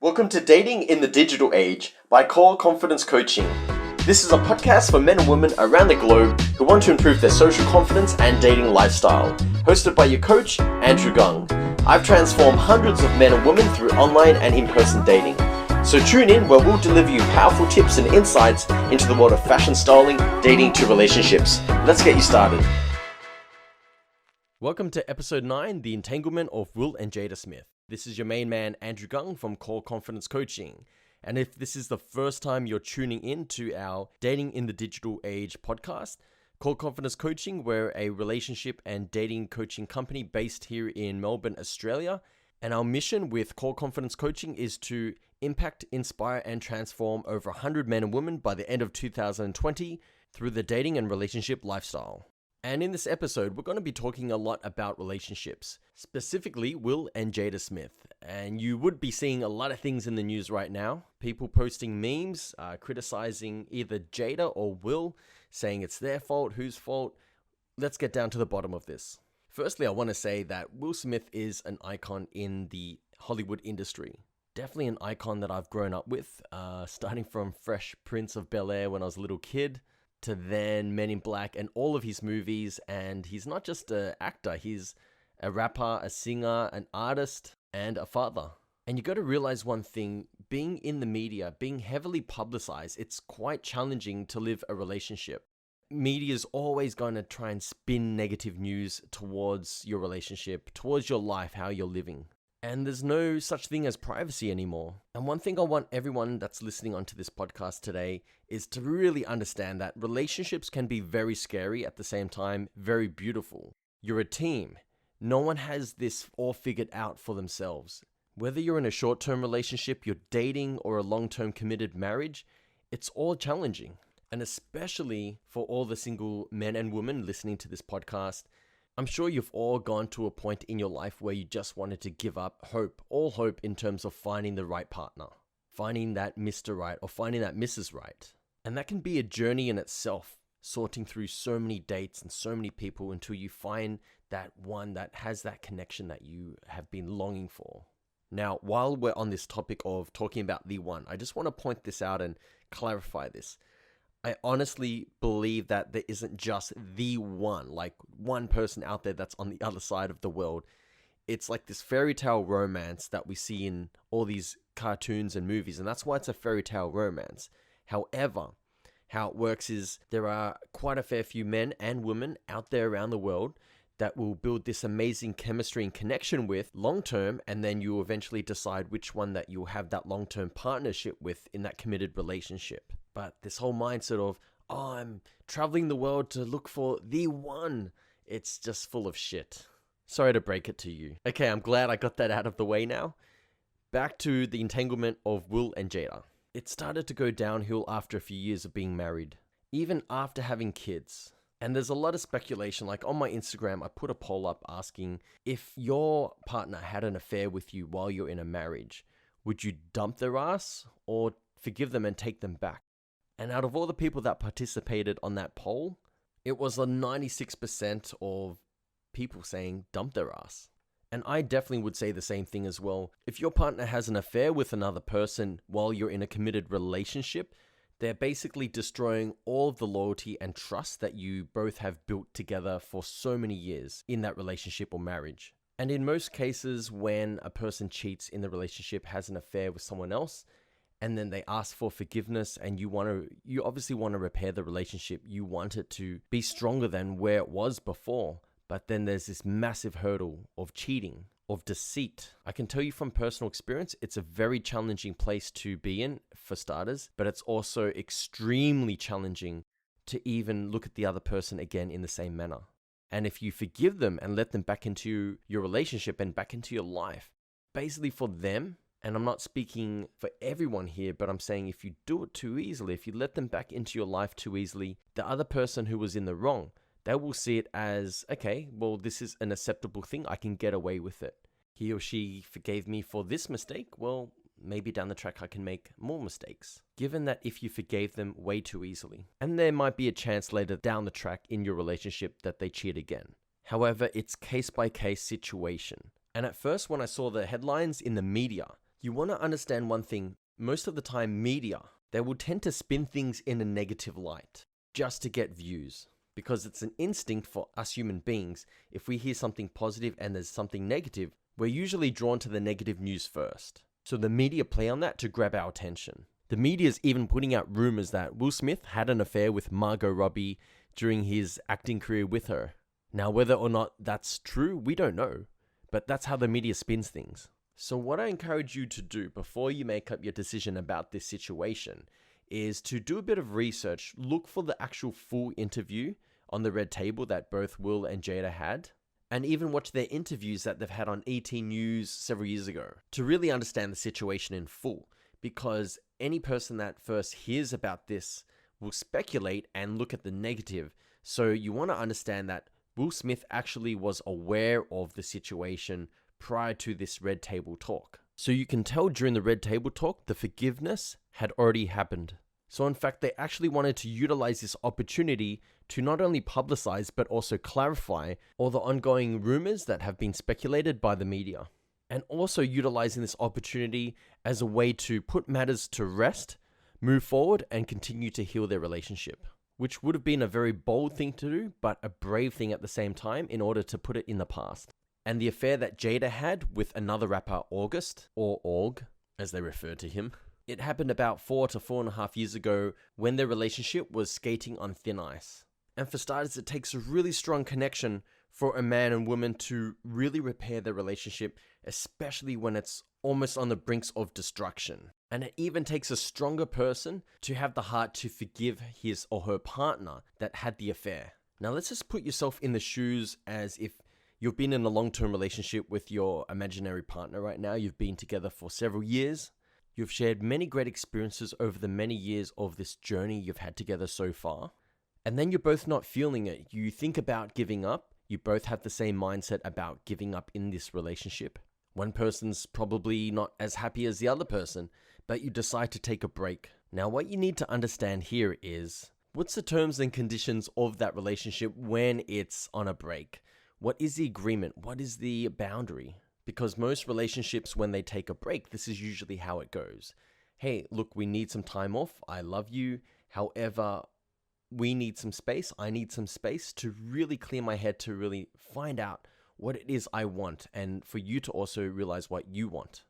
Welcome to Dating in the Digital Age by Core Confidence Coaching. This is a podcast for men and women around the globe who want to improve their social confidence and dating lifestyle. Hosted by your coach, Andrew Gung. I've transformed hundreds of men and women through online and in-person dating. So tune in where we'll deliver you powerful tips and insights into the world of fashion styling, dating to relationships. Let's get you started. Welcome to episode 9, The Entanglement of Will and Jada Smith. This is your main man, Andrew Gung from Core Confidence Coaching. And if this is the first time you're tuning in to our Dating in the Digital Age podcast, Core Confidence Coaching, we're a relationship and dating coaching company based here in Melbourne, Australia. And our mission with Core Confidence Coaching is to impact, inspire, and transform over 100 men and women by the end of 2020 through the dating and relationship lifestyle. And in this episode, we're going to be talking a lot about relationships, specifically Will and Jada Smith. And you would be seeing a lot of things in the news right now. People posting memes, criticizing either Jada or Will, saying it's their fault, whose fault. Let's get down to the bottom of this. Firstly, I want to say that Will Smith is an icon in the Hollywood industry. Definitely an icon that I've grown up with, starting from Fresh Prince of Bel-Air when I was a little kid, to then Men in Black and all of his movies. And he's not just an actor, he's a rapper, a singer, an artist, and a father. And you got to realize one thing, being in the media, being heavily publicized, it's quite challenging to live a relationship. Media is always going to try and spin negative news towards your relationship, towards your life, how you're living. And there's no such thing as privacy anymore. And one thing I want everyone that's listening onto this podcast today is to really understand that relationships can be very scary, at the same time, very beautiful. You're a team. No one has this all figured out for themselves. Whether you're in a short-term relationship, you're dating, or a long-term committed marriage, it's all challenging. And especially for all the single men and women listening to this podcast, I'm sure you've all gone to a point in your life where you just wanted to give up hope, all hope in terms of finding the right partner, finding that Mr. Right or finding that Mrs. Right. And that can be a journey in itself, sorting through so many dates and so many people until you find that one that has that connection that you have been longing for. Now, while we're on this topic of talking about the one, I just want to point this out and clarify this. I honestly believe that there isn't just the one, like one person out there that's on the other side of the world. It's like this fairy tale romance that we see in all these cartoons and movies, and that's why it's a fairy tale romance. However, how it works is there are quite a fair few men and women out there around the world that will build this amazing chemistry and connection with long-term, and then you eventually decide which one that you'll have that long-term partnership with in that committed relationship. But this whole mindset of, oh, I'm traveling the world to look for the one, it's just full of shit. Sorry to break it to you. Okay, I'm glad I got that out of the way now. Back to the entanglement of Will and Jada. It started to go downhill after a few years of being married, even after having kids. And there's a lot of speculation, like on my Instagram, I put a poll up asking if your partner had an affair with you while you're in a marriage, would you dump their ass or forgive them and take them back? And out of all the people that participated on that poll, it was a 96% of people saying dump their ass. And I definitely would say the same thing as well. If your partner has an affair with another person while you're in a committed relationship, they're basically destroying all of the loyalty and trust that you both have built together for so many years in that relationship or marriage. And in most cases, when a person cheats in the relationship, has an affair with someone else, and then they ask for forgiveness and you obviously want to repair the relationship. You want it to be stronger than where it was before. But then there's this massive hurdle of cheating, of deceit. I can tell you from personal experience, it's a very challenging place to be in, for starters, but it's also extremely challenging to even look at the other person again in the same manner. And if you forgive them and let them back into your relationship and back into your life, basically for them, and I'm not speaking for everyone here, but I'm saying if you do it too easily, if you let them back into your life too easily, the other person who was in the wrong, they will see it as, okay, well, this is an acceptable thing. I can get away with it. He or she forgave me for this mistake. Well, maybe down the track I can make more mistakes. Given that if you forgave them way too easily, and there might be a chance later down the track in your relationship that they cheat again. However, it's case by case situation. And at first when I saw the headlines in the media, You want to understand one thing. Most of the time, media, they will tend to spin things in a negative light just to get views. Because it's an instinct for us human beings. If we hear something positive and there's something negative, we're usually drawn to the negative news first. So the media play on that to grab our attention. The media is even putting out rumors that Will Smith had an affair with Margot Robbie during his acting career with her. Now, whether or not that's true, we don't know. But that's how the media spins things. So what I encourage you to do before you make up your decision about this situation is to do a bit of research. Look for the actual full interview on the red table that both Will and Jada had. And even watch their interviews that they've had on ET News several years ago to really understand the situation in full. Because any person that first hears about this will speculate and look at the negative. So you want to understand that Will Smith actually was aware of the situation prior to this red table talk. So you can tell during the red table talk, the forgiveness had already happened. So in fact, they actually wanted to utilize this opportunity to not only publicize, but also clarify all the ongoing rumors that have been speculated by the media. And also utilizing this opportunity as a way to put matters to rest, move forward, and continue to heal their relationship. Which would have been a very bold thing to do, but a brave thing at the same time in order to put it in the past. And the affair that Jada had with another rapper, August, or Org, as they refer to him, it happened about 4 to 4.5 years ago when their relationship was skating on thin ice. And for starters, it takes a really strong connection for a man and woman to really repair their relationship, especially when it's almost on the brinks of destruction. And it even takes a stronger person to have the heart to forgive his or her partner that had the affair. Now let's just put yourself in the shoes as if you've been in a long-term relationship with your imaginary partner right now. You've been together for several years. You've shared many great experiences over the many years of this journey you've had together so far. And then you're both not feeling it. You think about giving up. You both have the same mindset about giving up in this relationship. One person's probably not as happy as the other person, but you decide to take a break. Now, what you need to understand here is, what's the terms and conditions of that relationship when it's on a break? What is the agreement? What is the boundary? Because most relationships, when they take a break, this is usually how it goes. Hey, look, we need some time off. I love you. However, we need some space. I need some space to really clear my head, to really find out what it is I want, and for you to also realize what you want.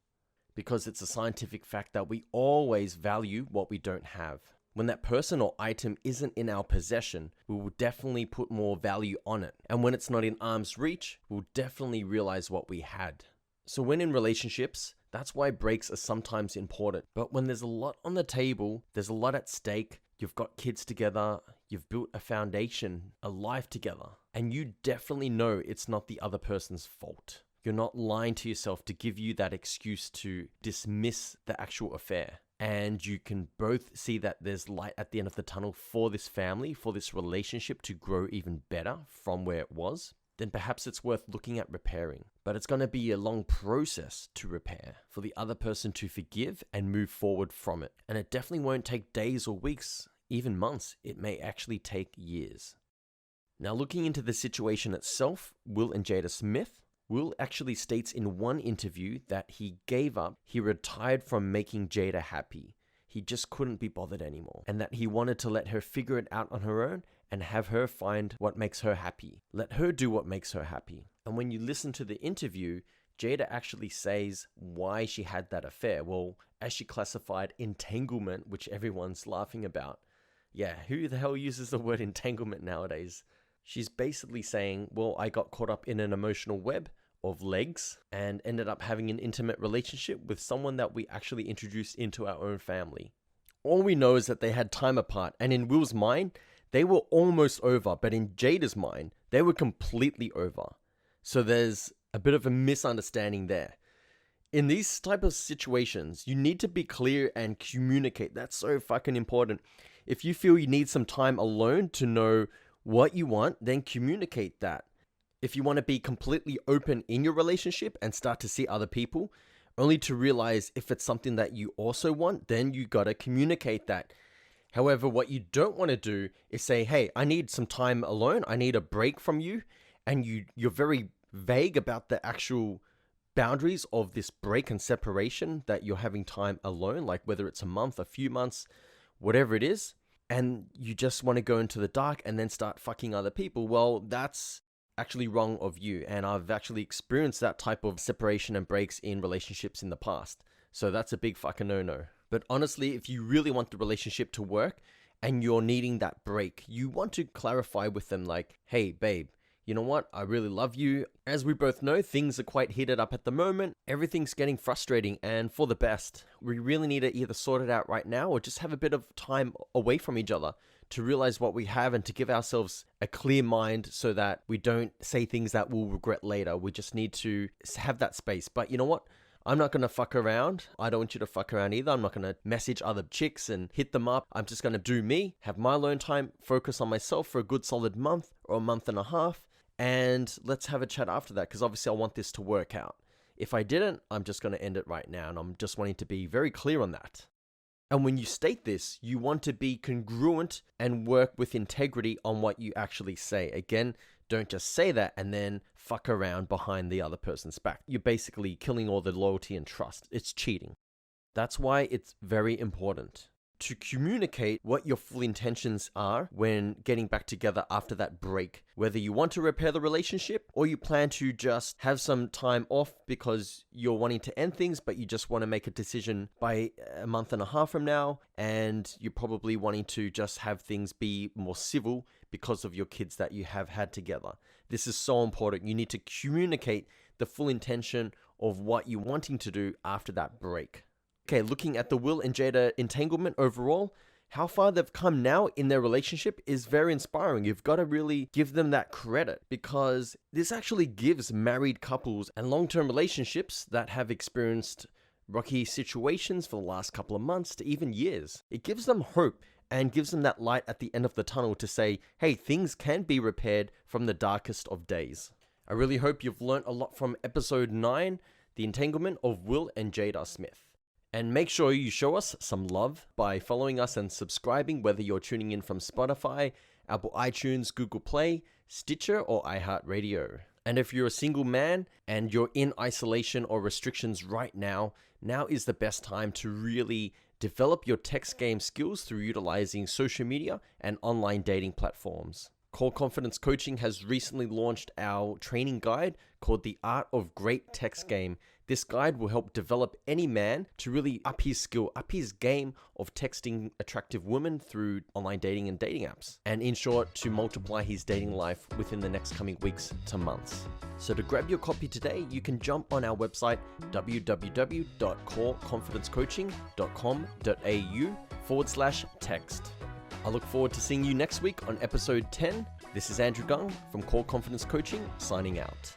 Because it's a scientific fact that we always value what we don't have. When that person or item isn't in our possession, we will definitely put more value on it. And when it's not in arm's reach, we'll definitely realize what we had. So when in relationships, that's why breaks are sometimes important. But when there's a lot on the table, there's a lot at stake, you've got kids together, you've built a foundation, a life together, and you definitely know it's not the other person's fault. You're not lying to yourself to give you that excuse to dismiss the actual affair. And you can both see that there's light at the end of the tunnel for this family, for this relationship to grow even better from where it was. Then perhaps it's worth looking at repairing. But it's going to be a long process to repair, for the other person to forgive and move forward from it. And it definitely won't take days or weeks, even months. It may actually take years. Now, looking into the situation itself, Will and Jada Smith, Will actually states in one interview that he gave up, he retired from making Jada happy. He just couldn't be bothered anymore. And that he wanted to let her figure it out on her own and have her find what makes her happy. Let her do what makes her happy. And when you listen to the interview, Jada actually says why she had that affair. Well, as she classified entanglement, which everyone's laughing about. Yeah, who the hell uses the word entanglement nowadays? She's basically saying, well, I got caught up in an emotional web of legs and ended up having an intimate relationship with someone that we actually introduced into our own family. All we know is that they had time apart, and in Will's mind, they were almost over, but in Jada's mind, they were completely over. So there's a bit of a misunderstanding there. In these type of situations, you need to be clear and communicate. That's so fucking important. If you feel you need some time alone to know what you want, then communicate that. If you want to be completely open in your relationship and start to see other people, only to realize if it's something that you also want, then you gotta communicate that. However, what you don't want to do is say, hey, I need some time alone, I need a break from you, and you're very vague about the actual boundaries of this break and separation that you're having time alone, like whether it's a month, a few months, whatever it is, and you just want to go into the dark and then start fucking other people, well, that's actually wrong of you. And I've actually experienced that type of separation and breaks in relationships in the past. So that's a big fucking no-no. But honestly, if you really want the relationship to work and you're needing that break, you want to clarify with them like, hey, babe, you know what? I really love you. As we both know, things are quite heated up at the moment. Everything's getting frustrating and for the best. We really need to either sort it out right now or just have a bit of time away from each other to realize what we have and to give ourselves a clear mind so that we don't say things that we'll regret later. We just need to have that space. But you know what? I'm not going to fuck around. I don't want you to fuck around either. I'm not going to message other chicks and hit them up. I'm just going to do me, have my alone time, focus on myself for a good solid month or a month and a half. And let's have a chat after that, because obviously I want this to work out. If I didn't, I'm just going to end it right now. And I'm just wanting to be very clear on that. And when you state this, you want to be congruent and work with integrity on what you actually say. Again, don't just say that and then fuck around behind the other person's back. You're basically killing all the loyalty and trust. It's cheating. That's why it's very important to communicate what your full intentions are when getting back together after that break. Whether you want to repair the relationship or you plan to just have some time off because you're wanting to end things, but you just want to make a decision by a month and a half from now, and you're probably wanting to just have things be more civil because of your kids that you have had together. This is so important. You need to communicate the full intention of what you're wanting to do after that break. Okay, looking at the Will and Jada entanglement overall, how far they've come now in their relationship is very inspiring. You've got to really give them that credit, because this actually gives married couples and long-term relationships that have experienced rocky situations for the last couple of months to even years. It gives them hope and gives them that light at the end of the tunnel to say, hey, things can be repaired from the darkest of days. I really hope you've learned a lot from episode 9, The Entanglement of Will and Jada Smith. And make sure you show us some love by following us and subscribing, whether you're tuning in from Spotify, Apple iTunes, Google Play, Stitcher, or iHeartRadio. And if you're a single man and you're in isolation or restrictions right now, now is the best time to really develop your text game skills through utilizing social media and online dating platforms. Core Confidence Coaching has recently launched our training guide called The Art of Great Text Game. This guide will help develop any man to really up his skill, up his game of texting attractive women through online dating and dating apps, and in short, to multiply his dating life within the next coming weeks to months. So to grab your copy today, you can jump on our website, www.coreconfidencecoaching.com.au/text. I look forward to seeing you next week on episode 10. This is Andrew Gung from Core Confidence Coaching, signing out.